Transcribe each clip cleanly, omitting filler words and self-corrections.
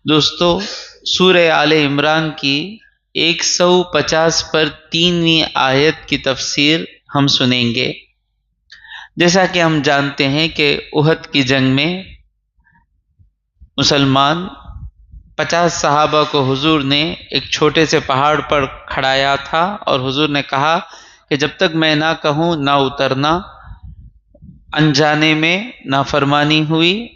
دوستو، سورہ آل عمران کی 150 پر 3ویں آیت کی تفسیر ہم سنیں گے۔ جیسا کہ ہم جانتے ہیں کہ احد کی جنگ میں مسلمان 50 صحابہ کو حضور نے ایک چھوٹے سے پہاڑ پر کھڑایا تھا اور حضور نے کہا کہ جب تک میں نہ کہوں نہ اترنا۔ انجانے میں نافرمانی ہوئی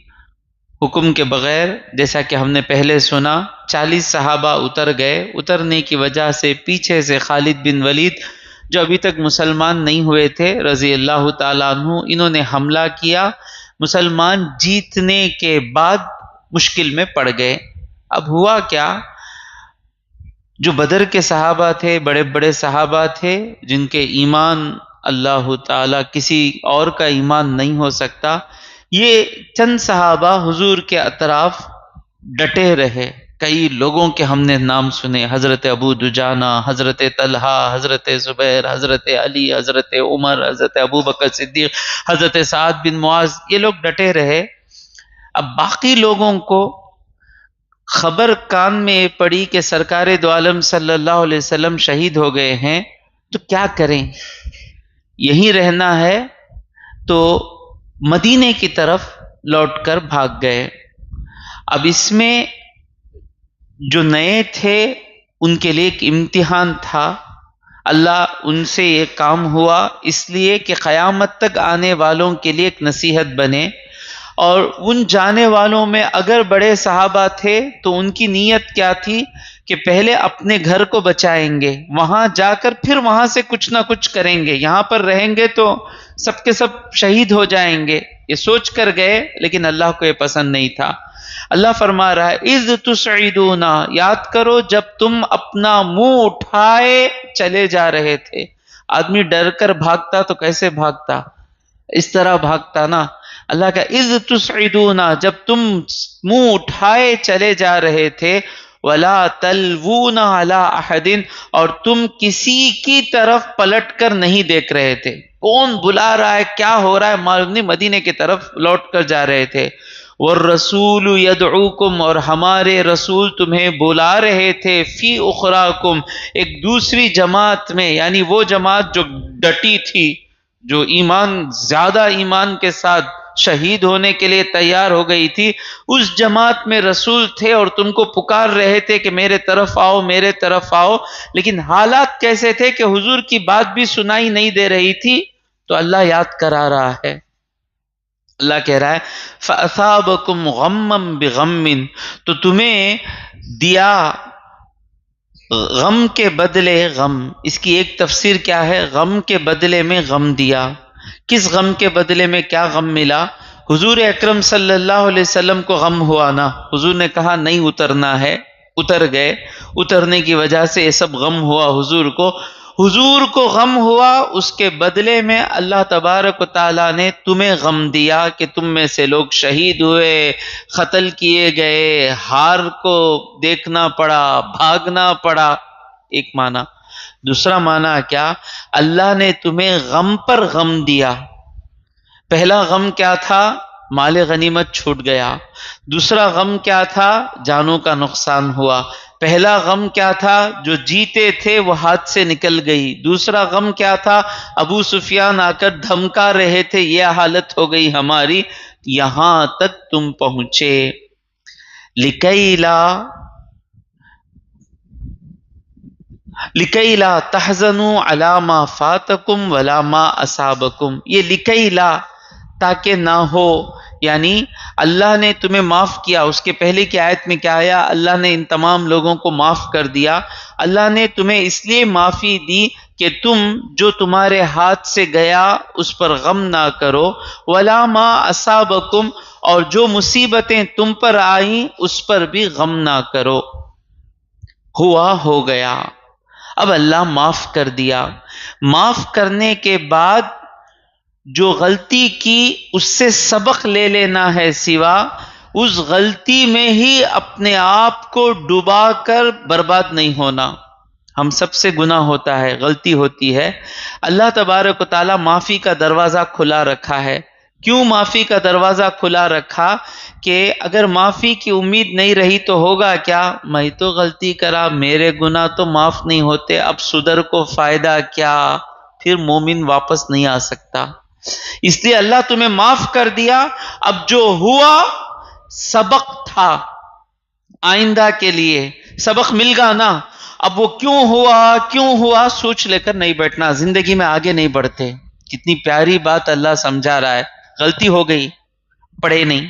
حکم کے بغیر، جیسا کہ ہم نے پہلے سنا 40 صحابہ اتر گئے۔ اترنے کی وجہ سے پیچھے سے خالد بن ولید جو ابھی تک مسلمان نہیں ہوئے تھے رضی اللہ تعالیٰ عنہ، انہوں نے حملہ کیا۔ مسلمان جیتنے کے بعد مشکل میں پڑ گئے۔ اب ہوا کیا، جو بدر کے صحابہ تھے، بڑے بڑے صحابہ تھے جن کے ایمان اللہ تعالیٰ کسی اور کا ایمان نہیں ہو سکتا، یہ چند صحابہ حضور کے اطراف ڈٹے رہے۔ کئی لوگوں کے ہم نے نام سنے، حضرت ابو دجانہ، حضرت طلحہ، حضرت زبیر، حضرت علی، حضرت عمر، حضرت ابو بکر صدیق، حضرت سعد بن معاذ، یہ لوگ ڈٹے رہے۔ اب باقی لوگوں کو خبر کان میں پڑی کہ سرکار دو عالم صلی اللہ علیہ وسلم شہید ہو گئے ہیں، تو کیا کریں؟ یہیں رہنا ہے تو مدینے کی طرف لوٹ کر بھاگ گئے۔ اب اس میں جو نئے تھے ان کے لیے ایک امتحان تھا۔ اللہ ان سے یہ کام ہوا اس لیے کہ قیامت تک آنے والوں کے لیے ایک نصیحت بنے، اور ان جانے والوں میں اگر بڑے صحابہ تھے تو ان کی نیت کیا تھی کہ پہلے اپنے گھر کو بچائیں گے، وہاں جا کر پھر وہاں سے کچھ نہ کچھ کریں گے، یہاں پر رہیں گے تو سب کے سب شہید ہو جائیں گے، یہ سوچ کر گئے۔ لیکن اللہ کو یہ پسند نہیں تھا۔ اللہ فرما رہا ہے اذ تسعدون، یاد کرو جب تم اپنا منہ اٹھائے چلے جا رہے تھے۔ آدمی ڈر کر بھاگتا تو کیسے بھاگتا؟ اس طرح بھاگتا نا۔ اللہ کا اذ تسعدون، جب تم منہ اٹھائے چلے جا رہے تھے، ولا تلوون علی احد، اور تم کسی کی طرف پلٹ کر نہیں دیکھ رہے تھے۔ کون بلا رہا ہے، کیا ہو رہا ہے معلوم نہیں، مدینے کی طرف لوٹ کر جا رہے تھے۔ والرسول یدعوکم، اور ہمارے رسول تمہیں بلا رہے تھے، فی اخراکم، ایک دوسری جماعت میں، یعنی وہ جماعت جو ڈٹی تھی، جو زیادہ ایمان کے ساتھ شہید ہونے کے لیے تیار ہو گئی تھی، اس جماعت میں رسول تھے اور تم کو پکار رہے تھے کہ میرے طرف آؤ، میرے طرف آؤ۔ لیکن حالات کیسے تھے کہ حضور کی بات بھی سنائی نہیں دے رہی تھی، تو اللہ یاد کرا رہا ہے۔ اللہ کہہ رہا ہے فَأَثَابَكُمْ غَمًّا بِغَمٍّ، تو تمہیں دیا غم کے بدلے غم۔ اس کی ایک تفسیر کیا ہے؟ غم کے بدلے میں غم دیا۔ کس غم کے بدلے میں کیا غم ملا؟ حضور اکرم صلی اللہ علیہ وسلم کو غم ہوا نا، حضور نے کہا نہیں اترنا ہے، اتر گئے۔ اترنے کی وجہ سے یہ سب غم ہوا حضور کو۔ حضور کو غم ہوا، اس کے بدلے میں اللہ تبارک و تعالیٰ نے تمہیں غم دیا کہ تم میں سے لوگ شہید ہوئے، قتل کیے گئے، ہار کو دیکھنا پڑا، بھاگنا پڑا، ایک معنی۔ دوسرا معنی کیا؟ اللہ نے تمہیں غم پر غم دیا۔ پہلا غم کیا تھا؟ مال غنیمت چھوٹ گیا۔ دوسرا غم کیا تھا؟ جانوں کا نقصان ہوا۔ پہلا غم کیا تھا؟ جو جیتے تھے وہ ہاتھ سے نکل گئی۔ دوسرا غم کیا تھا؟ ابو سفیان آ کر دھمکا رہے تھے، یہ حالت ہو گئی ہماری، یہاں تک تم پہنچے۔ لِكَيْ لَا تَحْزَنُوا عَلَى مَا فَاتَكُمْ وَلَا مَا أَصَابَكُمْ، یہ لِكَيْ لَا، تاکہ نہ ہو، یعنی اللہ نے تمہیں معاف کیا۔ اس کے پہلے کی آیت میں کیا آیا؟ اللہ نے ان تمام لوگوں کو معاف کر دیا۔ اللہ نے تمہیں اس لیے معافی دی کہ تم جو تمہارے ہاتھ سے گیا اس پر غم نہ کرو، وَلَا مَا أَصَابَكُمْ، اور جو مصیبتیں تم پر آئیں اس پر بھی غم نہ کرو۔ ہوا ہو گیا، اب اللہ معاف کر دیا۔ معاف کرنے کے بعد جو غلطی کی اس سے سبق لے لینا ہے، سوا اس غلطی میں ہی اپنے آپ کو ڈبا کر برباد نہیں ہونا۔ ہم سب سے گناہ ہوتا ہے، غلطی ہوتی ہے۔ اللہ تبارک و تعالیٰ معافی کا دروازہ کھلا رکھا ہے، کیوں معافی کا دروازہ کھلا رکھا کہ اگر معافی کی امید نہیں رہی تو ہوگا کیا؟ میں تو غلطی کرا، میرے گناہ تو معاف نہیں ہوتے، اب سدھر کو فائدہ کیا؟ پھر مومن واپس نہیں آ سکتا۔ اس لیے اللہ تمہیں معاف کر دیا، اب جو ہوا سبق تھا، آئندہ کے لیے سبق مل گا نا۔ اب وہ کیوں ہوا سوچ لے کر نہیں بیٹھنا، زندگی میں آگے نہیں بڑھتے۔ کتنی پیاری بات اللہ سمجھا رہا ہے۔ غلطی ہو گئی، پڑھے نہیں،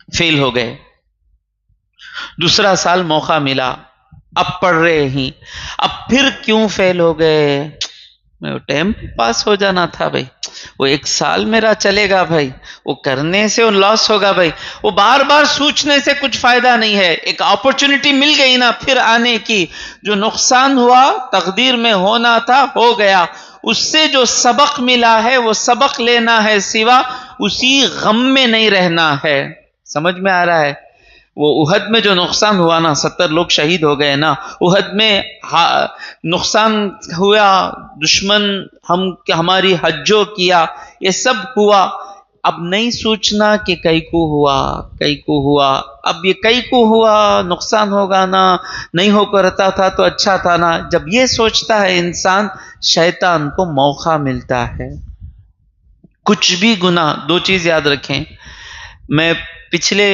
فیل ہو گئے، دوسرا سال موقع ملا، اب پڑھ رہے ہی، اب پھر کیوں فیل ہو گئے؟ میں ٹائم پاس ہو جانا تھا بھائی، وہ 1 سال میرا چلے گا بھائی، وہ کرنے سے وہ لاس ہوگا بھائی، وہ بار بار سوچنے سے کچھ فائدہ نہیں ہے۔ ایک اپورچونٹی مل گئی نا پھر آنے کی، جو نقصان ہوا تقدیر میں ہونا تھا ہو گیا، اس سے جو سبق ملا ہے وہ سبق لینا ہے، سوا اسی غم میں نہیں رہنا ہے۔ سمجھ میں آ رہا ہے؟ وہ احد میں جو نقصان ہوا نا، 70 لوگ شہید ہو گئے نا، احد میں نقصان ہوا، دشمن ہماری حجو کیا، یہ سب ہوا۔ اب نہیں سوچنا کہ کئی کو ہوا، اب یہ کئی کو ہوا، نقصان ہوگا نا، نہیں ہو کر رہتا تھا تو اچھا تھا نا۔ جب یہ سوچتا ہے انسان، شیطان کو موقع ملتا ہے۔ کچھ بھی گناہ، 2 چیز یاد رکھیں، میں پچھلے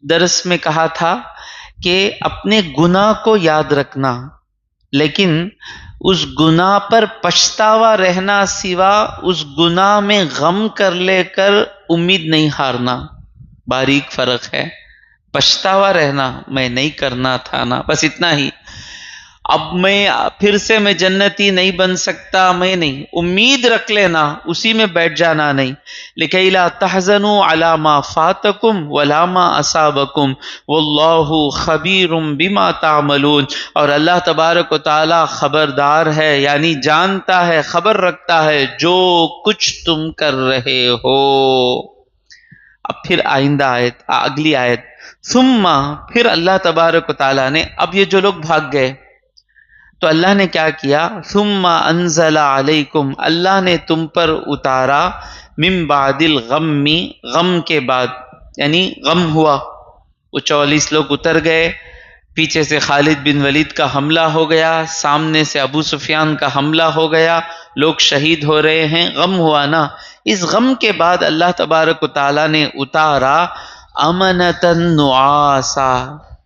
درس میں کہا تھا کہ اپنے گناہ کو یاد رکھنا، لیکن اس گناہ پر پچھتاوا رہنا، سوا اس گناہ میں غم کر لے کر امید نہیں ہارنا، باریک فرق ہے۔ پچھتاوا رہنا، میں نہیں کرنا تھا نا، بس اتنا ہی، اب میں پھر سے میں جنتی نہیں بن سکتا، میں نہیں، امید رکھ لینا، اسی میں بیٹھ جانا نہیں۔ لِكَيْ لَا تَحْزَنُوا عَلَى مَا فَاتَكُمْ وَلَا مَا أَصَابَكُمْ وَاللَّهُ خَبِيرٌ بِمَا تَعْمَلُونَ، اور اللہ تبارک و تعالی خبردار ہے، یعنی جانتا ہے، خبر رکھتا ہے جو کچھ تم کر رہے ہو۔ اب پھر آئندہ آیت، اگلی آیت، ثم، پھر اللہ تبارک و تعالی نے، اب یہ جو لوگ بھاگ گئے تو اللہ نے کیا کیا؟ ثم انزل علیکم، اللہ نے تم پر اتارا، من بعد الغم، غم کے بعد، یعنی غم ہوا، وہ 44 لوگ اتر گئے، پیچھے سے خالد بن ولید کا حملہ ہو گیا، سامنے سے ابو سفیان کا حملہ ہو گیا، لوگ شہید ہو رہے ہیں، غم ہوا نا۔ اس غم کے بعد اللہ تبارک و تعالی نے اتارا امنتن نعاسا،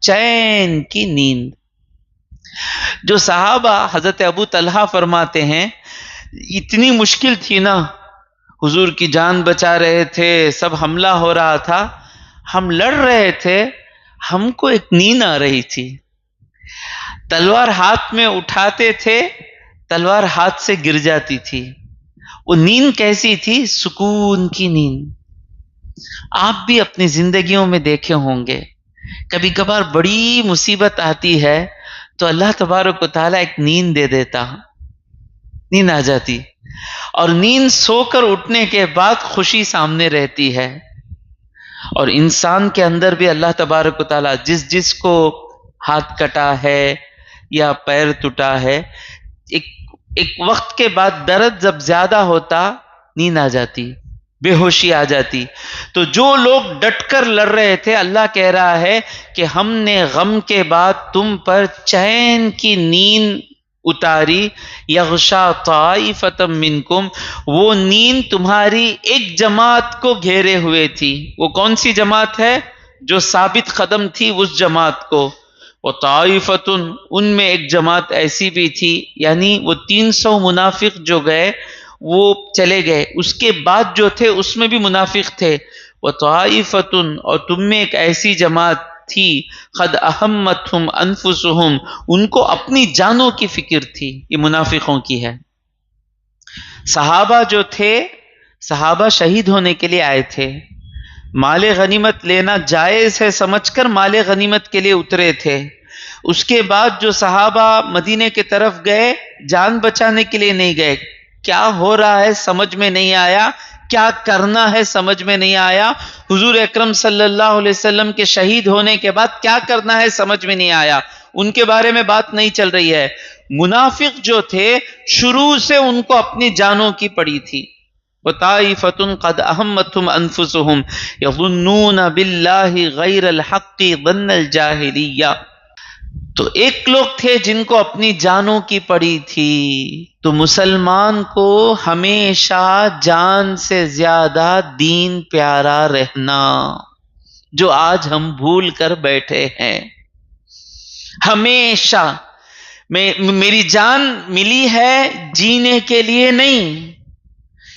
چین کی نیند۔ جو صحابہ، حضرت ابو طلحہ فرماتے ہیں، اتنی مشکل تھی نا، حضور کی جان بچا رہے تھے، سب حملہ ہو رہا تھا، ہم لڑ رہے تھے، ہم کو ایک نیند آ رہی تھی، تلوار ہاتھ میں اٹھاتے تھے، تلوار ہاتھ سے گر جاتی تھی۔ وہ نیند کیسی تھی؟ سکون کی نیند۔ آپ بھی اپنی زندگیوں میں دیکھے ہوں گے، کبھی کبھار بڑی مصیبت آتی ہے تو اللہ تبارک و تعالیٰ ایک نیند دے دیتا، نیند آ جاتی، اور نیند سو کر اٹھنے کے بعد خوشی سامنے رہتی ہے۔ اور انسان کے اندر بھی اللہ تبارک و تعالیٰ جس کو ہاتھ کٹا ہے یا پیر ٹوٹا ہے، ایک وقت کے بعد درد جب زیادہ ہوتا، نیند آ جاتی، بے ہوشی آ جاتی۔ تو جو لوگ ڈٹ کر لڑ رہے تھے، اللہ کہہ رہا ہے کہ ہم نے غم کے بعد تم پر چین کی نیند اتاری، یغشا طائفۃ منکم، وہ نیند تمہاری ایک جماعت کو گھیرے ہوئے تھی۔ وہ کون سی جماعت ہے؟ جو ثابت قدم تھی، اس جماعت کو۔ وطائفۃ، ان میں ایک جماعت ایسی بھی تھی، یعنی وہ 300 منافق جو گئے وہ چلے گئے، اس کے بعد جو تھے اس میں بھی منافق تھے۔ وطائفۃ، اور تم میں ایک ایسی جماعت تھی، قد اہمتہم انفسہم، ان کو اپنی جانوں کی فکر تھی، یہ منافقوں کی ہے۔ صحابہ جو تھے، صحابہ شہید ہونے کے لیے آئے تھے، مال غنیمت لینا جائز ہے سمجھ کر مال غنیمت کے لیے اترے تھے۔ اس کے بعد جو صحابہ مدینے کی طرف گئے، جان بچانے کے لیے نہیں گئے، کیا ہو رہا ہے سمجھ میں نہیں آیا، کیا کرنا ہے سمجھ میں نہیں آیا، حضور اکرم صلی اللہ علیہ وسلم کے شہید ہونے کے بعد کیا کرنا ہے سمجھ میں نہیں آیا، ان کے بارے میں بات نہیں چل رہی ہے۔ منافق جو تھے، شروع سے ان کو اپنی جانوں کی پڑی تھی، وَطَائِفَةٌ قَدْ أَهَمَّتْهُمْ أَنفُسُهُمْ يَظُنُّونَ بِاللَّهِ غَيْرَ الْحَقِّ ظَنَّ الْجَاهِلِيَّةِ۔ تو ایک لوگ تھے جن کو اپنی جانوں کی پڑی تھی، تو مسلمان کو ہمیشہ جان سے زیادہ دین پیارا رہنا، جو آج ہم بھول کر بیٹھے ہیں۔ ہمیشہ میری جان ملی ہے جینے کے لیے نہیں،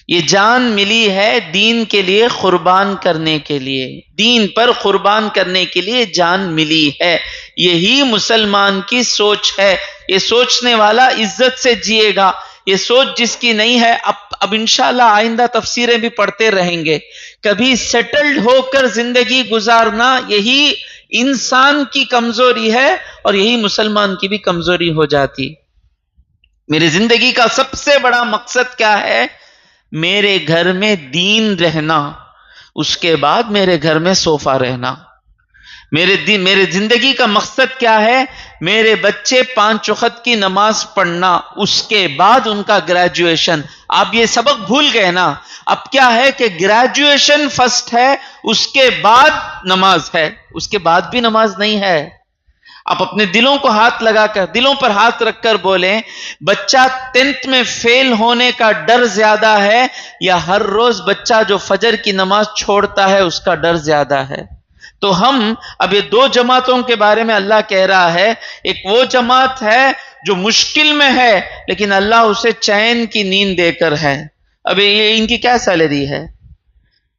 یہ جان ملی ہے دین کے لیے قربان کرنے کے لیے، دین پر قربان کرنے کے لیے جان ملی ہے۔ یہی مسلمان کی سوچ ہے۔ یہ سوچنے والا عزت سے جیے گا۔ یہ سوچ جس کی نہیں ہے، اب انشاءاللہ آئندہ تفسیریں بھی پڑھتے رہیں گے، کبھی سیٹلڈ ہو کر زندگی گزارنا یہی انسان کی کمزوری ہے، اور یہی مسلمان کی بھی کمزوری ہو جاتی۔ میری زندگی کا سب سے بڑا مقصد کیا ہے؟ میرے گھر میں دین رہنا، اس کے بعد میرے گھر میں صوفہ رہنا۔ میرے زندگی کا مقصد کیا ہے؟ میرے بچے 5 وقت کی نماز پڑھنا، اس کے بعد ان کا گریجویشن۔ آپ یہ سبق بھول گئے نا؟ اب کیا ہے کہ گریجویشن فرسٹ ہے، اس کے بعد نماز ہے، اس کے بعد بھی نماز نہیں ہے۔ آپ اپنے دلوں کو ہاتھ لگا کر، دلوں پر ہاتھ رکھ کر بولیں، بچہ 10th میں فیل ہونے کا ڈر زیادہ ہے، یا ہر روز بچہ جو فجر کی نماز چھوڑتا ہے اس کا ڈر زیادہ ہے؟ تو ہم اب یہ 2 جماعتوں کے بارے میں اللہ کہہ رہا ہے، ایک وہ جماعت ہے جو مشکل میں ہے لیکن اللہ اسے چین کی نیند دے کر ہے۔ اب یہ ان کی کیا سیلری ہے،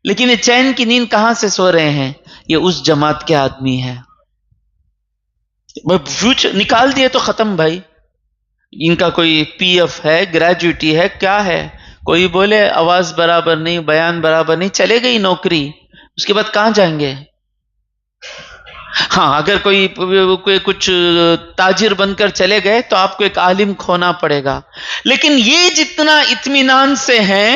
لیکن یہ چین کی نیند کہاں سے سو رہے ہیں؟ یہ اس جماعت کے آدمی ہے۔ فیوچر نکال دیے تو ختم بھائی، ان کا کوئی پی ایف ہے، گریجویٹی ہے، کیا ہے؟ کوئی بولے آواز برابر نہیں، بیان برابر نہیں، چلے گئی نوکری، اس کے بعد کہاں جائیں گے؟ ہاں، اگر کوئی کچھ تاجر بن کر چلے گئے تو آپ کو ایک عالم کھونا پڑے گا، لیکن یہ جتنا اطمینان سے ہیں،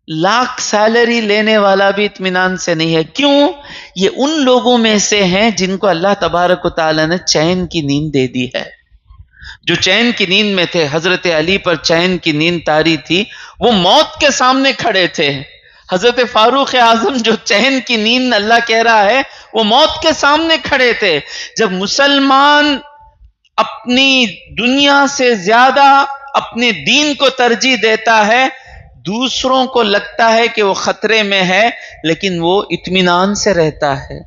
لاکھ سیلری لینے والا بھی اطمینان سے نہیں ہے۔ کیوں؟ یہ ان لوگوں میں سے ہیں جن کو اللہ تبارک و تعالی نے چین کی نیند دے دی ہے، جو چین کی نیند میں تھے۔ حضرت علی پر چین کی نیند طاری تھی، وہ موت کے سامنے کھڑے تھے۔ حضرت فاروق اعظم جو چین کی نیند اللہ کہہ رہا ہے، وہ موت کے سامنے کھڑے تھے۔ جب مسلمان اپنی دنیا سے زیادہ اپنے دین کو ترجیح دیتا ہے، دوسروں کو لگتا ہے کہ وہ خطرے میں ہے، لیکن وہ اطمینان سے رہتا ہے۔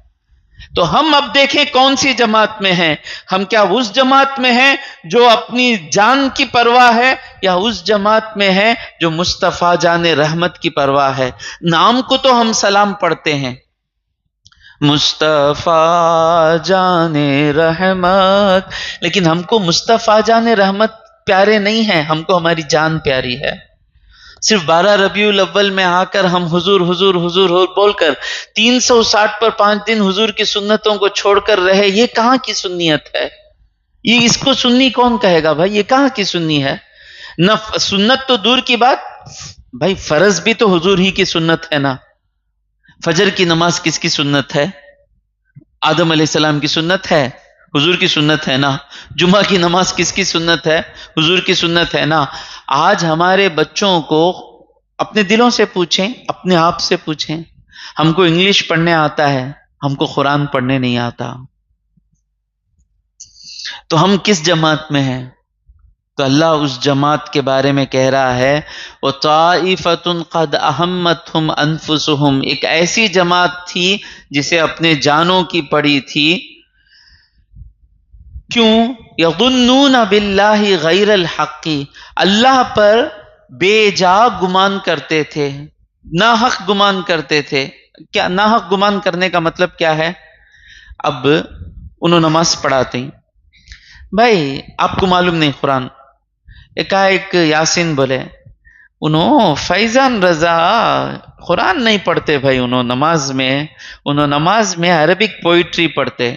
تو ہم اب دیکھیں کون سی جماعت میں ہیں۔ ہم کیا اس جماعت میں ہیں جو اپنی جان کی پرواہ ہے، یا اس جماعت میں ہیں جو مصطفیٰ جان رحمت کی پرواہ ہے؟ نام کو تو ہم سلام پڑھتے ہیں، مصطفیٰ جان رحمت، لیکن ہم کو مصطفیٰ جان رحمت پیارے نہیں ہیں، ہم کو ہماری جان پیاری ہے۔ صرف 12 ربیع الاول میں آ کر ہم حضور حضور حضور بول کر 360 پر 5 دن حضور کی سنتوں کو چھوڑ کر رہے، یہ کہاں کی سنیت ہے؟ یہ اس کو سنی کون کہے گا بھائی؟ یہ کہاں کی سنی ہے؟ نہ سنت تو دور کی بات، بھائی فرض بھی تو حضور ہی کی سنت ہے نا۔ فجر کی نماز کس کی سنت ہے؟ آدم علیہ السلام کی سنت ہے، حضور کی سنت ہے نا۔ جمعہ کی نماز کس کی سنت ہے؟ حضور کی سنت ہے نا۔ آج ہمارے بچوں کو اپنے دلوں سے پوچھیں، اپنے آپ سے پوچھیں، ہم کو انگلش پڑھنے آتا ہے، ہم کو قرآن پڑھنے نہیں آتا، تو ہم کس جماعت میں ہیں؟ تو اللہ اس جماعت کے بارے میں کہہ رہا ہے، وَطَائِفَةٌ قَدْ أَهَمَّتْهُمْ أَنفُسُهُمْ، ایک ایسی جماعت تھی جسے اپنے جانوں کی پڑی تھی۔ کیوں؟ يَظُنُّونَ بِاللَّهِ غَيْرَ الْحَقِّ، اللہ پر بے جا گمان کرتے تھے، ناحق گمان کرتے تھے۔ کیا ناحق گمان کرنے کا مطلب کیا ہے؟ اب انہوں نماز پڑھاتے ہیں، بھائی آپ کو معلوم نہیں قرآن، ایک یاسین بولے، انہوں فیضان رضا قرآن نہیں پڑھتے بھائی، انہوں نماز میں عربک پوئٹری پڑھتے۔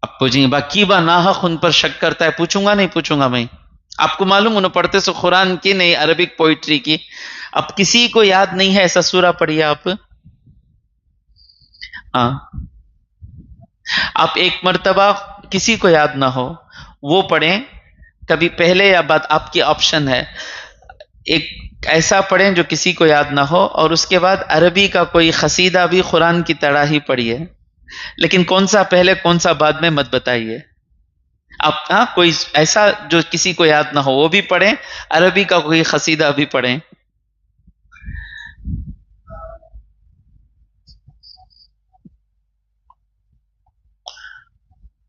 اب پوچھیں باقی با ناحق ان پر شک کرتا ہے، پوچھوں گا نہیں پوچھوں گا میں، آپ کو معلوم انہوں پڑھتے سو قرآن کی نہیں عربک پوئٹری کی۔ اب کسی کو یاد نہیں ہے ایسا سورہ پڑھیے آپ، ہاں آپ ایک مرتبہ کسی کو یاد نہ ہو وہ پڑھیں، کبھی پہلے یا بعد آپ کی آپشن ہے۔ ایک ایسا پڑھیں جو کسی کو یاد نہ ہو، اور اس کے بعد عربی کا کوئی قصیدہ بھی قرآن کی طرح ہی پڑھیے، لیکن کون سا پہلے کون سا بعد میں مت بتائیے آپ۔ ہاں، کوئی ایسا جو کسی کو یاد نہ ہو وہ بھی پڑھیں، عربی کا کوئی قصیدہ بھی پڑھیں۔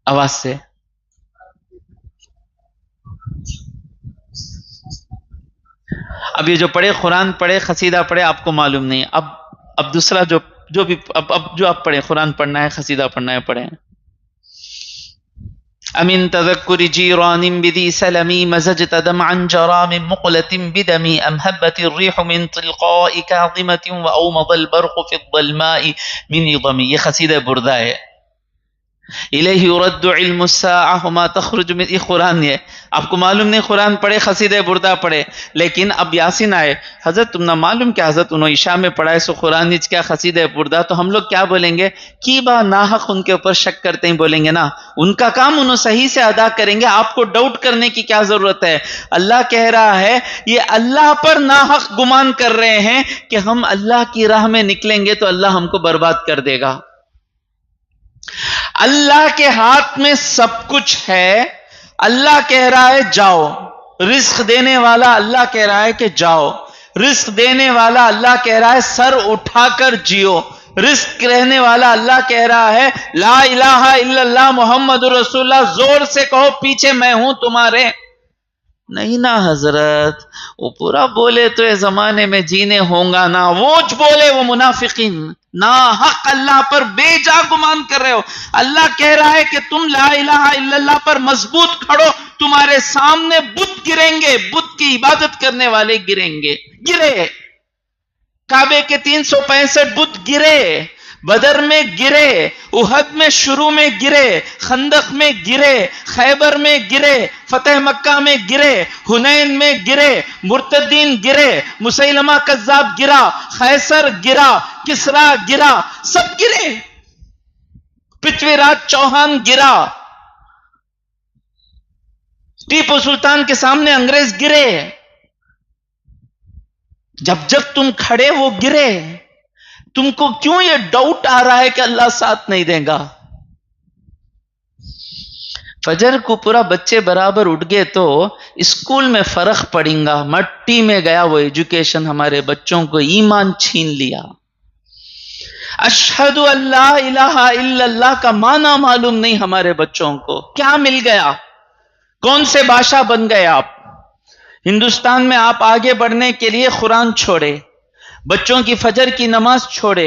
آواز سے اب یہ جو پڑھے قرآن پڑھے قصیدہ پڑھے آپ کو معلوم نہیں، اب دوسرا جو بھی اب جو آپ پڑھیں، قرآن پڑھنا ہے قصیدہ پڑھنا ہے پڑھیں۔ امن تذکر جیران بدی سلمی مزجت دمعا جرى من مقلة بدمي ام هبت الريح من تلقاء كاظمة واومض البرق في الظلماء من ضمی، یہ قصیدہ بردہ ہے۔ الیہ یرد علم الساعہ وما تخرج من، یہ قرآن ہے۔ آپ کو معلوم نہیں قرآن پڑھے قصیدہ بردہ پڑھے، لیکن اب یاسین آئے، حضرت تم نہ معلوم کہ حضرت انہوں عشاء میں پڑھائے سو قرآن نیچ کیا قصیدہ بردہ، تو ہم لوگ کیا بولیں گے؟ کی با ناحق ان کے اوپر شک کرتے ہیں بولیں گے نا، ان کا کام انہوں صحیح سے ادا کریں گے، آپ کو ڈاؤٹ کرنے کی کیا ضرورت ہے؟ اللہ کہہ رہا ہے یہ اللہ پر ناحق گمان کر رہے ہیں کہ ہم اللہ کی راہ میں نکلیں گے تو اللہ ہم کو برباد کر دے گا۔ اللہ کے ہاتھ میں سب کچھ ہے، اللہ کہہ رہا ہے جاؤ، رزق دینے والا اللہ کہہ رہا ہے کہ جاؤ، رزق دینے والا اللہ کہہ رہا ہے سر اٹھا کر جیو، رزق رہنے والا اللہ کہہ رہا ہے لا الہ الا اللہ محمد رسول اللہ، زور سے کہو پیچھے میں ہوں تمہارے۔ نہیں نا حضرت، وہ پورا بولے تو یہ زمانے میں جینے ہوں گا نا، وہ بولے وہ منافقین نا حق اللہ پر بے جا گمان کر رہے ہو۔ اللہ کہہ رہا ہے کہ تم لا الہ الا اللہ پر مضبوط کھڑو، تمہارے سامنے بت گریں گے، بت کی عبادت کرنے والے گریں گے، گرے کعبے کے 365 بت گرے، بدر میں گرے، احد میں شروع میں گرے، خندق میں گرے، خیبر میں گرے، فتح مکہ میں گرے، حنین میں گرے، مرتدین گرے، مسیلمہ کذاب گرا، قیصر گرا، کسرا گرا، سب گرے، پرتھوی راج چوہان گرا، ٹیپو سلطان کے سامنے انگریز گرے، جب جب تم کھڑے وہ گرے۔ تم کو کیوں یہ ڈاؤٹ آ رہا ہے کہ اللہ ساتھ نہیں دے گا؟ فجر کو پورا بچے برابر اٹھ گئے تو اسکول میں فرق پڑیں گا، مٹی میں گیا وہ ایجوکیشن، ہمارے بچوں کو ایمان چھین لیا۔ اشہد ان لا الہ الا اللہ کا معنی معلوم نہیں ہمارے بچوں کو، کیا مل گیا؟ کون سے بادشاہ بن گئے آپ؟ ہندوستان میں آپ آگے بڑھنے کے لیے قرآن چھوڑے، بچوں کی فجر کی نماز چھوڑے،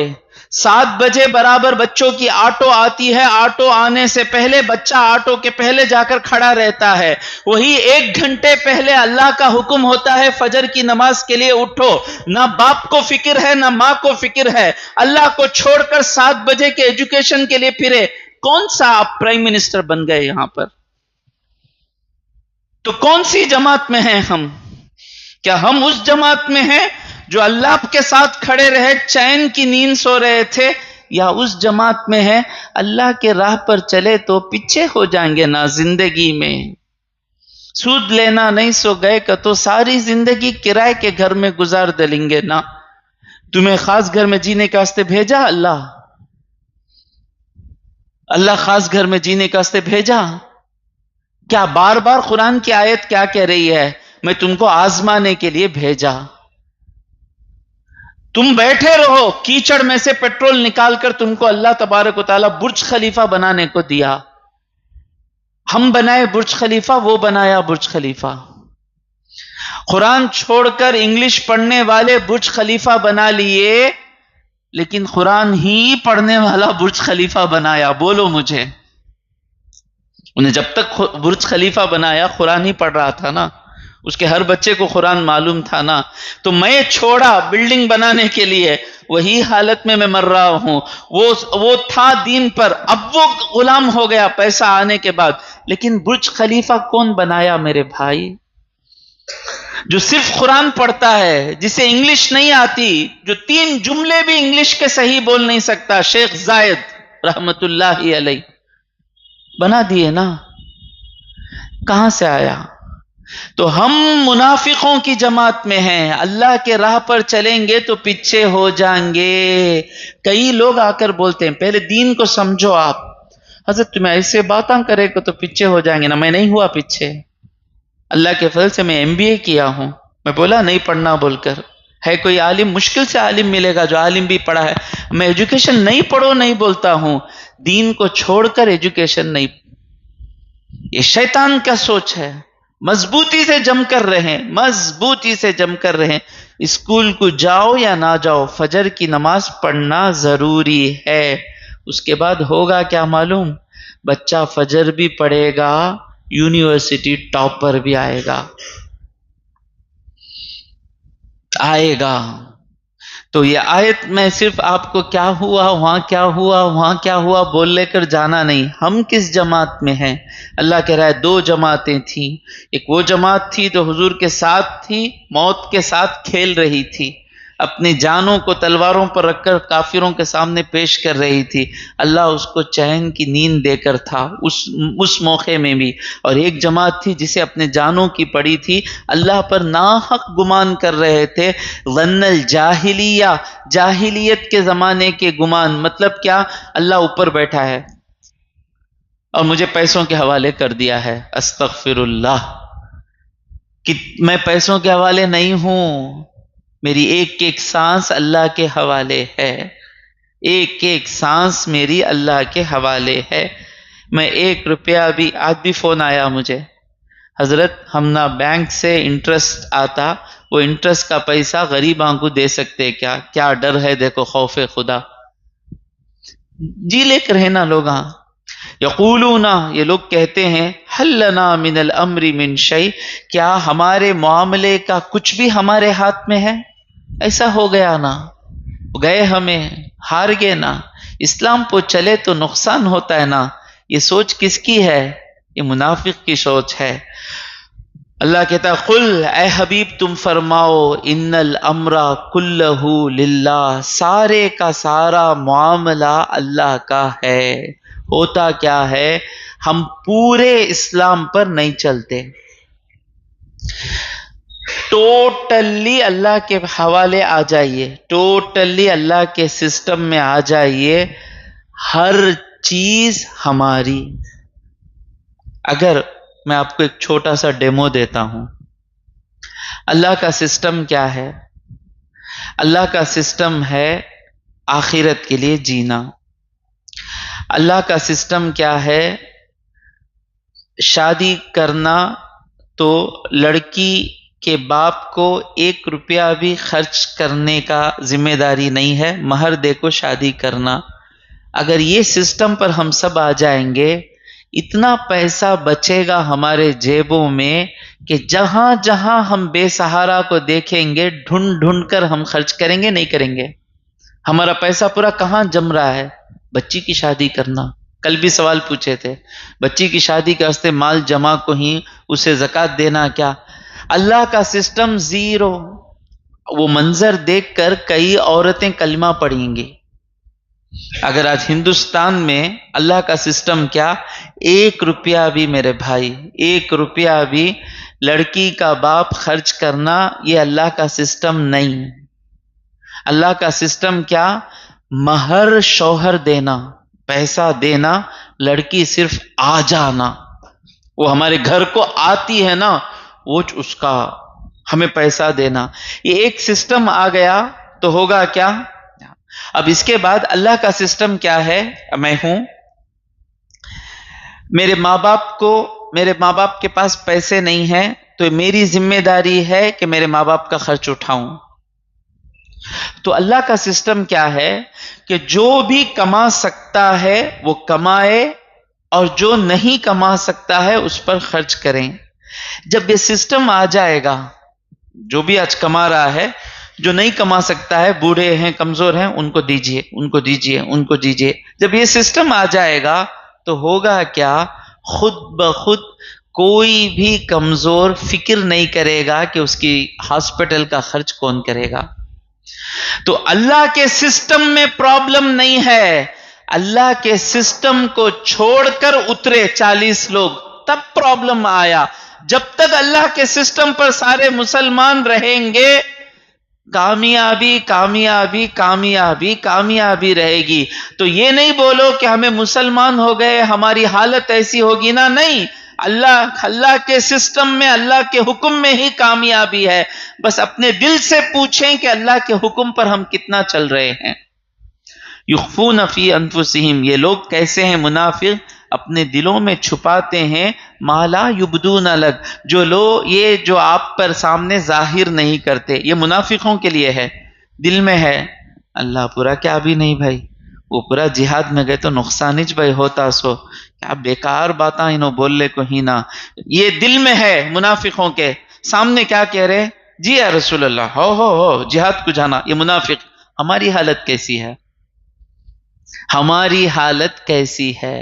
7 بجے برابر بچوں کی آٹو آتی ہے، آٹو آنے سے پہلے بچہ آٹو کے پہلے جا کر کھڑا رہتا ہے، وہی 1 گھنٹے پہلے اللہ کا حکم ہوتا ہے فجر کی نماز کے لیے اٹھو، نہ باپ کو فکر ہے نہ ماں کو فکر ہے، اللہ کو چھوڑ کر 7 بجے کے ایجوکیشن کے لیے پھرے۔ کون سا آپ پرائم منسٹر بن گئے یہاں پر؟ تو کون سی جماعت میں ہیں ہم؟ کیا ہم اس جماعت میں ہیں جو اللہ کے ساتھ کھڑے رہے چین کی نیند سو رہے تھے، یا اس جماعت میں ہے اللہ کے راہ پر چلے تو پیچھے ہو جائیں گے نا زندگی میں؟ سود لینا نہیں سو گئے کہ تو ساری زندگی کرائے کے گھر میں گزار دلیں گے نا۔ تمہیں خاص گھر میں جینے کے واسطے بھیجا اللہ خاص گھر میں جینے کے واسطے بھیجا؟ کیا بار بار قرآن کی آیت کیا کہہ رہی ہے؟ میں تم کو آزمانے کے لیے بھیجا۔ تم بیٹھے رہو، کیچڑ میں سے پیٹرول نکال کر تم کو اللہ تبارک و تعالیٰ برج خلیفہ بنانے کو دیا۔ ہم بنائے برج خلیفہ، وہ بنایا برج خلیفہ۔ قرآن چھوڑ کر انگلش پڑھنے والے برج خلیفہ بنا لیے، لیکن قرآن ہی پڑھنے والا برج خلیفہ بنایا؟ بولو مجھے۔ انہیں جب تک برج خلیفہ بنایا قرآن ہی پڑھ رہا تھا نا، اس کے ہر بچے کو قرآن معلوم تھا نا، تو میں چھوڑا بلڈنگ بنانے کے لیے، وہی حالت میں مر رہا ہوں۔ وہ تھا دین پر، اب وہ غلام ہو گیا پیسہ آنے کے بعد۔ لیکن برج خلیفہ کون بنایا میرے بھائی؟ جو صرف قرآن پڑھتا ہے، جسے انگلش نہیں آتی، جو 3 جملے بھی انگلش کے صحیح بول نہیں سکتا، شیخ زائد رحمت اللہ علیہ بنا دیے نا۔ کہاں سے آیا؟ تو ہم منافقوں کی جماعت میں ہیں، اللہ کے راہ پر چلیں گے تو پیچھے ہو جائیں گے۔ کئی لوگ آ کر بولتے ہیں پہلے دین کو سمجھو آپ، حضرت تمہیں ایسے باتاں کرے گا تو پیچھے ہو جائیں گے نا۔ میں نہیں ہوا پیچھے، اللہ کے فضل سے میں MBA کیا ہوں، میں بولا نہیں پڑھنا بول کر۔ ہے کوئی عالم، مشکل سے عالم ملے گا جو عالم بھی پڑھا ہے۔ میں ایجوکیشن نہیں پڑھو نہیں بولتا ہوں، دین کو چھوڑ کر ایجوکیشن نہیں، یہ شیطان کا سوچ ہے۔ مضبوطی سے جم کر رہیں، مضبوطی سے جم کر رہیں۔ اسکول کو جاؤ یا نہ جاؤ، فجر کی نماز پڑھنا ضروری ہے۔ اس کے بعد ہوگا کیا معلوم؟ بچہ فجر بھی پڑھے گا، یونیورسٹی ٹاپر بھی آئے گا۔ تو یہ آیت میں صرف آپ کو کیا ہوا وہاں کیا ہوا وہاں کیا ہوا بول لے کر جانا نہیں، ہم کس جماعت میں ہیں۔ اللہ کہہ رہا ہے دو جماعتیں تھیں، ایک وہ جماعت تھی جو حضور کے ساتھ تھی، موت کے ساتھ کھیل رہی تھی، اپنی جانوں کو تلواروں پر رکھ کر کافروں کے سامنے پیش کر رہی تھی، اللہ اس کو چین کی نیند دے کر تھا اس موقع میں بھی۔ اور ایک جماعت تھی جسے اپنے جانوں کی پڑی تھی، اللہ پر ناحق گمان کر رہے تھے، ظن الجاہلیہ، جاہلیت کے زمانے کے گمان۔ مطلب کیا؟ اللہ اوپر بیٹھا ہے اور مجھے پیسوں کے حوالے کر دیا ہے، استغفر اللہ، کہ میں پیسوں کے حوالے نہیں ہوں، میری ایک ایک سانس اللہ کے حوالے ہے، ایک ایک سانس میری اللہ کے حوالے ہے۔ میں 1 روپیہ بھی، آج بھی فون آیا مجھے، حضرت ہم نہ بینک سے انٹرسٹ آتا، وہ انٹرسٹ کا پیسہ غریباں کو دے سکتے کیا؟ کیا ڈر ہے دیکھو، خوف خدا۔ جی لے کر ہے نا لوگ، ہاں یقولون، یہ لوگ کہتے ہیں، حل لنا من الامر من شیء، کیا ہمارے معاملے کا کچھ بھی ہمارے ہاتھ میں ہے؟ ایسا ہو گیا نا، گئے ہمیں، ہار گئے نا، اسلام پہ چلے تو نقصان ہوتا ہے نا۔ یہ سوچ کس کی ہے؟ یہ منافق کی سوچ ہے۔ اللہ کہتا ہے قل، اے حبیب تم فرماؤ، ان الامر کلہ للہ، سارے کا سارا معاملہ اللہ کا ہے۔ ہوتا کیا ہے؟ ہم پورے اسلام پر نہیں چلتے، ٹوٹلی اللہ کے حوالے آ جائیے، ٹوٹلی اللہ کے سسٹم میں آ جائیے، ہر چیز ہماری۔ اگر میں آپ کو ایک چھوٹا سا ڈیمو دیتا ہوں، اللہ کا سسٹم کیا ہے؟ اللہ کا سسٹم ہے آخرت کے لیے جینا۔ اللہ کا سسٹم کیا ہے؟ شادی کرنا تو لڑکی کے باپ کو 1 روپیہ بھی خرچ کرنے کا ذمہ داری نہیں ہے، مہر دے کو شادی کرنا۔ اگر یہ سسٹم پر ہم سب آ جائیں گے، اتنا پیسہ بچے گا ہمارے جیبوں میں کہ جہاں جہاں ہم بے سہارا کو دیکھیں گے، ڈھونڈ ڈھونڈ کر ہم خرچ کریں گے، نہیں کریں گے؟ ہمارا پیسہ پورا کہاں جم رہا ہے؟ بچی کی شادی کرنا۔ کل بھی سوال پوچھے تھے، بچی کی شادی کے واسطے مال جمع کو ہی اسے زکوٰۃ دینا کیا؟ اللہ کا سسٹم زیرو۔ وہ منظر دیکھ کر کئی عورتیں کلمہ پڑھیں گی۔ اگر آج ہندوستان میں اللہ کا سسٹم کیا، 1 روپیہ بھی میرے بھائی، 1 روپیہ بھی لڑکی کا باپ خرچ کرنا، یہ اللہ کا سسٹم نہیں۔ اللہ کا سسٹم کیا؟ مہر شوہر دینا، پیسہ دینا، لڑکی صرف آ جانا۔ وہ ہمارے گھر کو آتی ہے نا، وہ اس کا ہمیں پیسہ دینا۔ یہ ایک سسٹم آ گیا تو ہوگا کیا؟ اب اس کے بعد اللہ کا سسٹم کیا ہے؟ میں ہوں، میرے ماں باپ کے پاس پیسے نہیں ہیں، تو میری ذمہ داری ہے کہ میرے ماں باپ کا خرچ اٹھاؤں۔ تو اللہ کا سسٹم کیا ہے کہ جو بھی کما سکتا ہے وہ کمائے، اور جو نہیں کما سکتا ہے اس پر خرچ کریں۔ جب یہ سسٹم آ جائے گا، جو بھی آج کما رہا ہے، جو نہیں کما سکتا ہے، بوڑھے ہیں، کمزور ہیں، ان کو دیجیے، ان کو دیجیے، ان کو دیجیے۔ جب یہ سسٹم آ جائے گا تو ہوگا کیا؟ خود بخود کوئی بھی کمزور فکر نہیں کرے گا کہ اس کی ہاسپٹل کا خرچ کون کرے گا۔ تو اللہ کے سسٹم میں پرابلم نہیں ہے، اللہ کے سسٹم کو چھوڑ کر اترے 40 لوگ، تب پرابلم آیا۔ جب تک اللہ کے سسٹم پر سارے مسلمان رہیں گے کامیابی کامیابی کامیابی کامیابی رہے گی. تو یہ نہیں بولو کہ ہمیں مسلمان ہو گئے ہماری حالت ایسی ہوگی نا، نہیں. اللہ کے سسٹم میں، اللہ کے حکم میں ہی کامیابی ہے. بس اپنے دل سے پوچھیں کہ اللہ کے حکم پر ہم کتنا چل رہے ہیں. یخفون فی انفسہم، یہ لوگ کیسے ہیں منافق؟ اپنے دلوں میں چھپاتے ہیں ما لا یبدون لک، جو آپ پر سامنے ظاہر نہیں کرتے. یہ منافقوں کے لیے ہے. دل میں ہے اللہ پورا کیا بھی نہیں بھائی، وہ پورا جہاد میں گئے تو نقصان ہی بھائی ہوتا سو، کیا بیکار باتاں انہوں بول لے کو ہی نہ. یہ دل میں ہے منافقوں کے. سامنے کیا کہہ رہے؟ جی یا رسول اللہ، ہو جہاد کو جانا. یہ منافق. ہماری حالت کیسی ہے؟ ہماری حالت کیسی ہے؟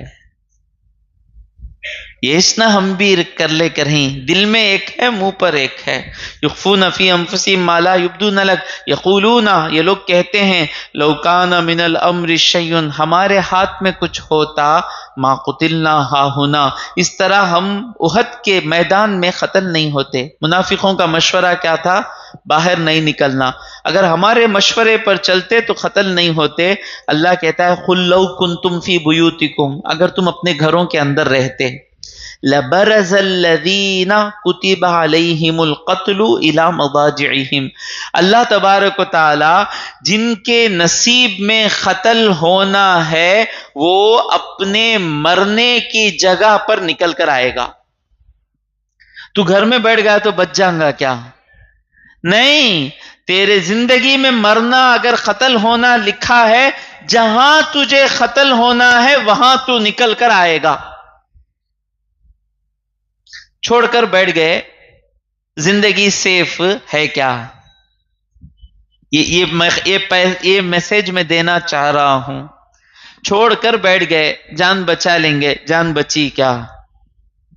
یہ اس نہ ہم بھی کر لے کریں، دل میں ایک ہے منہ پر ایک ہے. یخفون فی انفسہم ما لا یبدون لک، یقولون، یہ لوگ کہتے ہیں لو کان من الامر شیء، ہمارے ہاتھ میں کچھ ہوتا ما قتلنا ہاہنا، اس طرح ہم احد کے میدان میں قتل نہیں ہوتے. منافقوں کا مشورہ کیا تھا؟ باہر نہیں نکلنا. اگر ہمارے مشورے پر چلتے تو قتل نہیں ہوتے. اللہ کہتا ہے قل لو کنتم فی بیوتکم، اگر تم اپنے گھروں کے اندر رہتے، لبرز الذین کتب علیہم القتل الی مضاجعہم، اللہ تبارک و تعالی جن کے نصیب میں قتل ہونا ہے وہ اپنے مرنے کی جگہ پر نکل کر آئے گا. تو گھر میں بیٹھ گیا تو بچ جائیں گا کیا؟ نہیں، تیرے زندگی میں مرنا اگر قتل ہونا لکھا ہے، جہاں تجھے قتل ہونا ہے وہاں تو نکل کر آئے گا. چھوڑ کر بیٹھ گئے، زندگی سیف ہے کیا؟ یہ میسج میں دینا چاہ رہا ہوں. چھوڑ کر بیٹھ گئے، جان بچا لیں گے. جان بچی کیا؟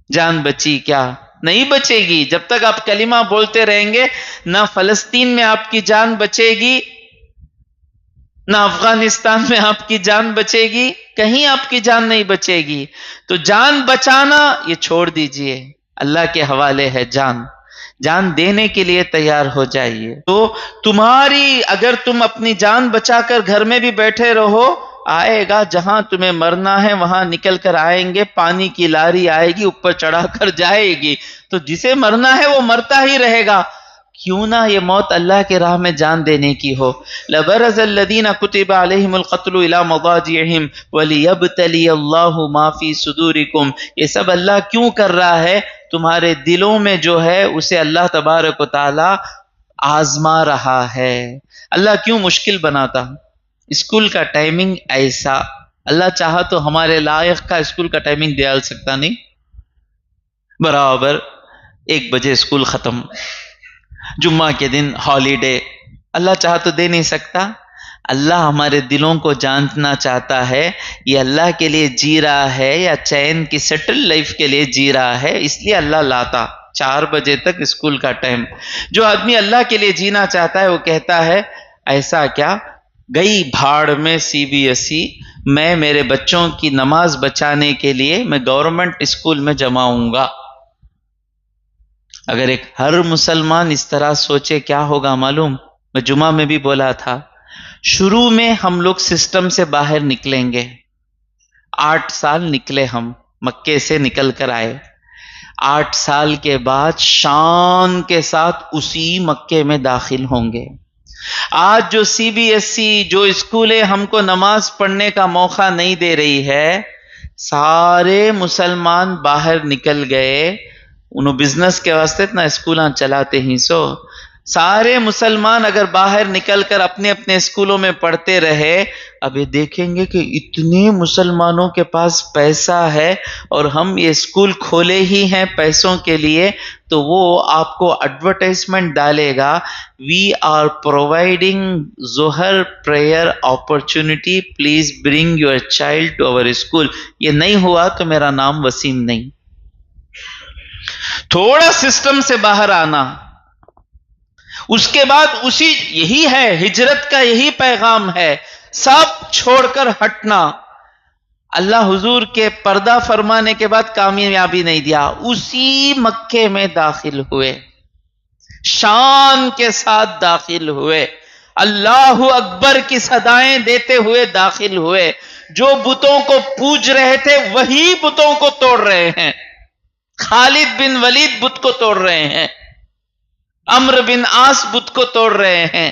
جان بچی کیا؟ نہیں بچے گی. جب تک آپ کلمہ بولتے رہیں گے، نہ فلسطین میں آپ کی جان بچے گی، نہ افغانستان میں آپ کی جان بچے گی، کہیں آپ کی جان نہیں بچے گی. تو جان بچانا یہ چھوڑ دیجئے، اللہ کے حوالے ہے. جان دینے کے لیے تیار ہو جائیے. تو تمہاری، اگر تم اپنی جان بچا کر گھر میں بھی بیٹھے رہو، آئے گا جہاں تمہیں مرنا ہے وہاں نکل کر آئیں گے. پانی کی لاری آئے گی، اوپر چڑھا کر جائے گی. تو جسے مرنا ہے وہ مرتا ہی رہے گا. کیوں نہ یہ موت اللہ کے راہ میں جان دینے کی ہو. لبرز الذین کتب علیہم القتل الی مضاجعہم ولیبتلی اللہ ما فی صدورکم. یہ سب اللہ کیوں کر رہا ہے؟ تمہارے دلوں میں جو ہے اسے اللہ تبارک و تعالی آزما رہا ہے. اللہ کیوں مشکل بناتا؟ اسکول کا ٹائمنگ ایسا، اللہ چاہا تو ہمارے لائق کا اسکول کا ٹائمنگ ڈال سکتا نہیں؟ برابر 1 بجے اسکول ختم، جمعہ کے دن ہالیڈے. اللہ چاہا تو دے نہیں سکتا؟ اللہ ہمارے دلوں کو جاننا چاہتا ہے یہ اللہ کے لیے جی رہا ہے یا چین کی سیٹل لائف کے لیے جی رہا ہے. اس لیے اللہ لاتا 4 بجے تک اسکول کا ٹائم. جو آدمی اللہ کے لیے جینا چاہتا ہے وہ کہتا ہے ایسا کیا، گئی بھاڑ میں سی بی ایس ای، میں میرے بچوں کی نماز بچانے کے لیے میں گورنمنٹ اسکول میں جمع ہوں گا. اگر ہر مسلمان اس طرح سوچے کیا ہوگا معلوم؟ میں جمعہ میں بھی بولا تھا، شروع میں ہم لوگ سسٹم سے باہر نکلیں گے. 8 سال نکلے، ہم مکے سے نکل کر آئے. 8 سال کے بعد شان کے ساتھ اسی مکے میں داخل ہوں گے. آج جو سی بی ایس ای، جو اسکولیں ہم کو نماز پڑھنے کا موقع نہیں دے رہی ہے، سارے مسلمان باہر نکل گئے. انہوں بزنس کے واسطے اتنا اسکولاں چلاتے ہی سو. سارے مسلمان اگر باہر نکل کر اپنے اپنے اسکولوں میں پڑھتے رہے، اب یہ دیکھیں گے کہ اتنے مسلمانوں کے پاس پیسہ ہے اور ہم یہ اسکول کھولے ہی ہیں پیسوں کے لیے، تو وہ آپ کو ایڈورٹائزمنٹ ڈالے گا، we are providing Zuhr prayer opportunity, please bring your child to over school. یہ نہیں ہوا تو میرا نام وسیم نہیں. تھوڑا سسٹم سے باہر آنا، اس کے بعد یہی ہے ہجرت کا، یہی پیغام ہے، سب چھوڑ کر ہٹنا. اللہ حضور کے پردہ فرمانے کے بعد کامیابی نہیں دیا، اسی مکے میں داخل ہوئے، شان کے ساتھ داخل ہوئے، اللہ اکبر کی صدائیں دیتے ہوئے داخل ہوئے۔ جو بتوں کو پوج رہے تھے وہی بتوں کو توڑ رہے ہیں۔ خالد بن ولید بت کو توڑ رہے ہیں، عمرو بن عاص بت کو توڑ رہے ہیں،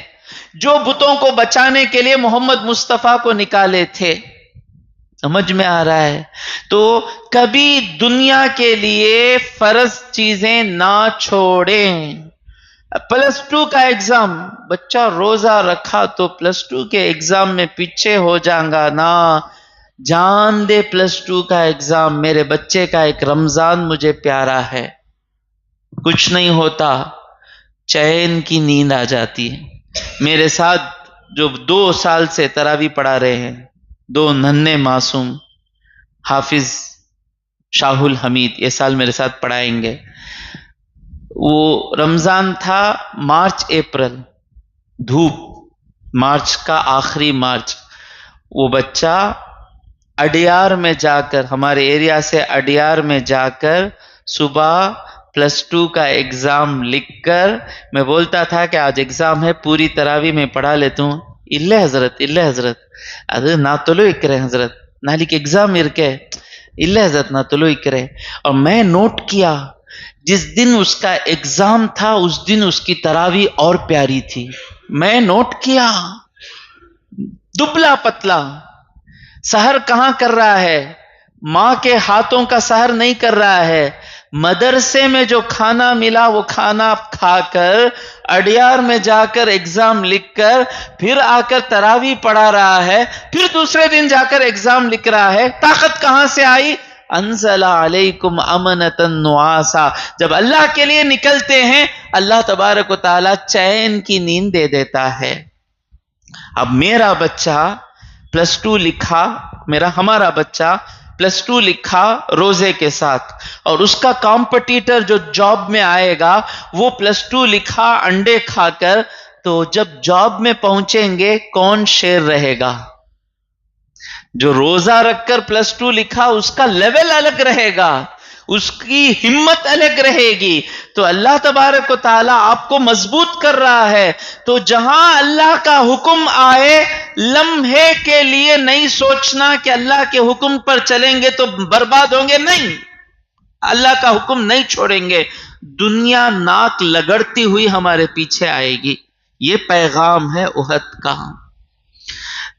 جو بتوں کو بچانے کے لیے محمد مصطفیٰ کو نکالے تھے۔ سمجھ میں آ رہا ہے؟ تو کبھی دنیا کے لیے فرض چیزیں نہ چھوڑیں۔ +2 کا ایگزام، بچہ روزہ رکھا تو +2 کے ایگزام میں پیچھے ہو جائیں گا نا، جان دے +2 کا ایگزام، میرے بچے کا ایک رمضان مجھے پیارا ہے، کچھ نہیں ہوتا، چین کی نیند آ جاتی ہے۔ میرے ساتھ جو 2 سال سے تراویح پڑھا رہے ہیں، 2 ننھے معصوم، حافظ شاہ الحمید یہ سال میرے ساتھ پڑھائیں گے۔ وہ رمضان تھا مارچ اپریل، دھوپ، مارچ کا آخری مارچ۔ وہ بچہ اڈیار میں جا کر، ہمارے ایریا سے اڈیار میں جا کر صبح +2 کا ایگزام لکھ کر، میں بولتا تھا کہ آج ایگزام ہے، پوری تراویح میں پڑھا لیتا ہوں۔ இல்ல ஹசரத் இல்ல ஹசரத் அது நான் தொழுவிக்கிறேன் ஹசரத் நாளைக்கு எக்ஸாம் இருக்கே இல்ல ஹசரத் நான் தொழுவிக்கிறேன் اور میں نوٹ کیا جس دن اس کا ایگزام تھا اس دن اس کی تراویح اور پیاری تھی۔ میں نوٹ کیا، دبلا پتلا، سحر کہاں کر رہا ہے؟ ماں کے ہاتھوں کا سحر نہیں کر رہا ہے، مدرسے میں جو کھانا ملا وہ کھانا کھا کر اڈیار میں جا کر ایگزام لکھ کر پھر آ کر تراویح پڑھا رہا ہے، پھر دوسرے دن جا کر ایگزام لکھ رہا ہے۔ طاقت کہاں سے آئی؟ انزل علیکم امنتا نعاسا، جب اللہ کے لیے نکلتے ہیں اللہ تبارک و تعالی چین کی نیند دے دیتا ہے۔ اب میرا بچہ +2 لکھا، ہمارا بچہ +2 لکھا روزے کے ساتھ، اور اس کا کمپٹیٹر جو جاب میں آئے گا وہ +2 لکھا انڈے کھا کر، تو جب جاب میں پہنچیں گے کون شیر رہے گا؟ جو روزہ رکھ کر +2 لکھا اس کا لیول الگ رہے گا، اس کی ہمت الگ رہے گی۔ تو اللہ تبارک و تعالی آپ کو مضبوط کر رہا ہے۔ تو جہاں اللہ کا حکم آئے لمحے کے لیے نہیں سوچنا کہ اللہ کے حکم پر چلیں گے تو برباد ہوں گے، نہیں، اللہ کا حکم نہیں چھوڑیں گے، دنیا ناک لگڑتی ہوئی ہمارے پیچھے آئے گی۔ یہ پیغام ہے احد کا۔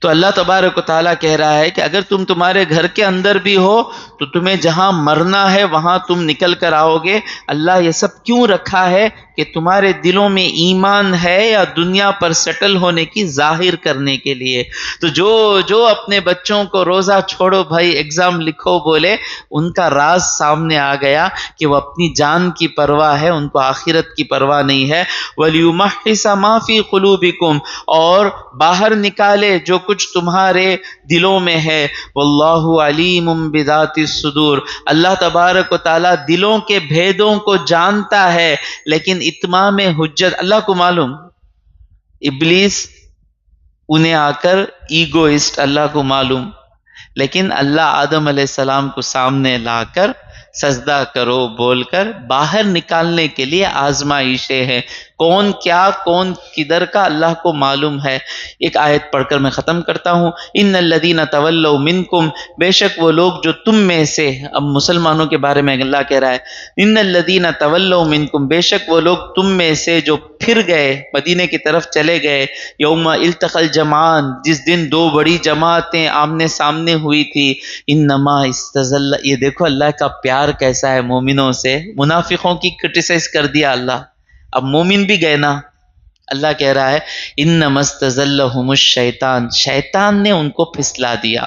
تو اللہ تبارک و تعالیٰ کہہ رہا ہے کہ اگر تمہارے گھر کے اندر بھی ہو تو تمہیں جہاں مرنا ہے وہاں تم نکل کر آؤ گے۔ اللہ یہ سب کیوں رکھا ہے؟ کہ تمہارے دلوں میں ایمان ہے یا دنیا پر سیٹل ہونے کی ظاہر کرنے کے لیے۔ تو جو اپنے بچوں کو روزہ چھوڑو بھائی ایگزام لکھو بولے، ان کا راز سامنے آ گیا کہ وہ اپنی جان کی پرواہ ہے، ان کو آخرت کی پرواہ نہیں ہے۔ وَلْيُمَحِّصَ مَا فِي قُلُوبِكُمْ، اور باہر نکالے جو کچھ تمہارے دلوں میں ہے۔ واللہ علیم بذات الصدور، اللہ تبارک و تعالی دلوں کے بھیدوں کو جانتا ہے، لیکن اتمام حجت اللہ کو معلوم۔ ابلیس انہیں آ کر ایگوئسٹ، اللہ کو معلوم، لیکن اللہ آدم علیہ السلام کو سامنے لا کر سجدہ کرو بول کر باہر نکالنے کے لیے آزمائشیں ہیں۔ کون کیا کون کدھر کا اللہ کو معلوم ہے۔ ایک آیت پڑھ کر میں ختم کرتا ہوں۔ ان الذین تولوا منکم، بے شک وہ لوگ جو تم میں سے، اب مسلمانوں کے بارے میں اللہ کہہ رہا ہے، ان الذین تولوا منکم، بے شک وہ لوگ تم میں سے جو پھر گئے، مدینے کی طرف چلے گئے، یوم التقى الجمعان، جس دن 2 بڑی جماعتیں آمنے سامنے ہوئی تھی، انما استزل، یہ دیکھو اللہ کا پیار کیسا ہے مومنوں سے۔ منافقوں کی کرٹیسائز کر دیا اللہ، اب مومن بھی گئے نا۔ اللہ کہہ رہا ہے انما استزلهم الشیطان، شیطان نے ان کو پھسلا دیا،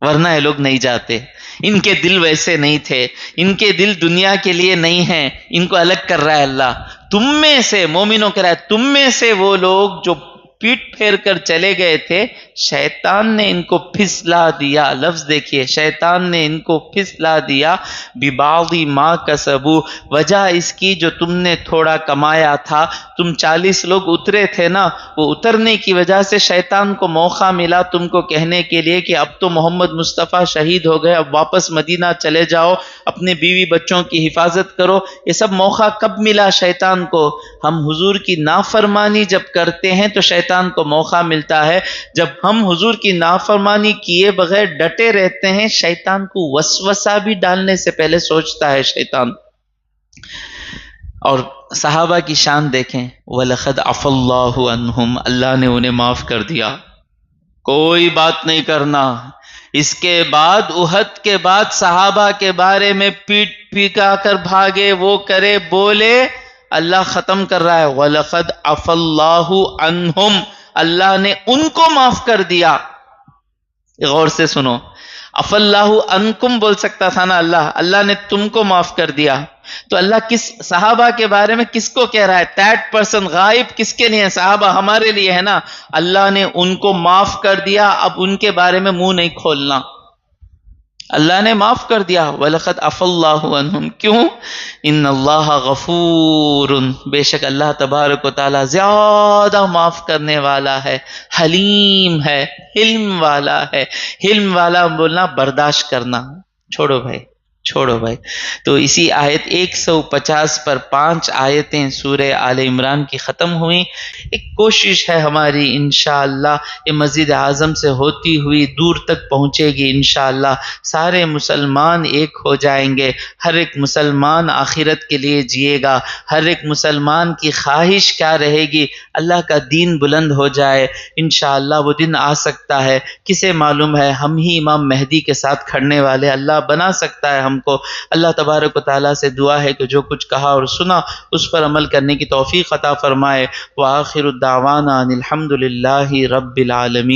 ورنہ یہ لوگ نہیں جاتے۔ ان کے دل ویسے نہیں تھے، ان کے دل دنیا کے لیے نہیں ہیں، ان کو الگ کر رہا ہے اللہ۔ تم میں سے، مومنوں کہہ رہا ہے تم میں سے وہ لوگ جو پیٹ پھیر کر چلے گئے تھے، شیطان نے ان کو پھسلا دیا. لفظ دیکھیے, شیطان نے ان کو پھسلا دیا. بِبَعْضِ مَا كَسَبُوا, وجہ اس کی جو تم نے تھوڑا کمایا تھا. تم 40 لوگ اترے تھے نا, وہ اترنے کی وجہ سے شیطان کو موقع ملا تم کو کہنے کے لیے کہ اب تو محمد مصطفیٰ شہید ہو گئے, اب واپس مدینہ چلے جاؤ, اپنے بیوی بچوں کی حفاظت کرو. یہ سب موقع کب ملا شیطان کو؟ ہم حضور کی نافرمانی جب کرتے ہیں تو شیطان کو موقع ملتا ہے. جب ہم حضور کی نافرمانی کیے بغیر ڈٹے رہتے ہیں, شیطان کو وسوسہ بھی ڈالنے سے پہلے سوچتا ہے شیطان. اور صحابہ کی شان دیکھیں, وَلَقَدْ عَفَا اللَّهُ عَنْهُمْ, اللہ نے انہیں معاف کر دیا. کوئی بات نہیں کرنا. اس کے بعد احد کے بعد صحابہ کے بارے میں پیٹ پھیکا کر بھاگے, وہ کرے بولے, اللہ ختم کر رہا ہے. وَلَقَدْ عَفَا اللَّهُ عَنْهُمْ, اللہ نے ان کو معاف کر دیا. غور سے سنو, عَفَا اللَّهُ عَنْكُمْ بول سکتا تھا نا اللہ نے تم کو معاف کر دیا. تو اللہ کس صحابہ کے بارے میں کس کو کہہ رہا ہے؟ that person غائب کس کے لیے ہے؟ صحابہ ہمارے لیے ہے نا. اللہ نے ان کو معاف کر دیا, اب ان کے بارے میں منہ نہیں کھولنا. اللہ نے معاف کر دیا. وَلَقَدْ عَفَا اللَّهُ عَنْهُمْ. کیوں؟ إِنَّ اللَّهَ غَفُورٌ, بے شک اللہ تبارک و تعالی زیادہ معاف کرنے والا ہے, حلیم ہے, حلم والا ہے. حلم والا بولنا برداشت کرنا. چھوڑو بھائی. تو اسی آیت 150 پر 5 آیتیں سورہ آل عمران کی ختم ہوئیں. ایک کوشش ہے ہماری انشاءاللہ یہ مسجد اعظم سے ہوتی ہوئی دور تک پہنچے گی انشاءاللہ. سارے مسلمان ایک ہو جائیں گے, ہر ایک مسلمان آخرت کے لیے جیے گا. ہر ایک مسلمان کی خواہش کیا رہے گی؟ اللہ کا دین بلند ہو جائے. انشاءاللہ وہ دن آ سکتا ہے, کسے معلوم ہے؟ ہم ہی امام مہدی کے ساتھ کھڑنے والے اللہ بنا سکتا ہے ہم کو. اللہ تبارک و تعالیٰ سے دعا ہے کہ جو کچھ کہا اور سنا اس پر عمل کرنے کی توفیق عطا فرمائے. وآخر الدعوانا ان الحمد للہ رب العالمین.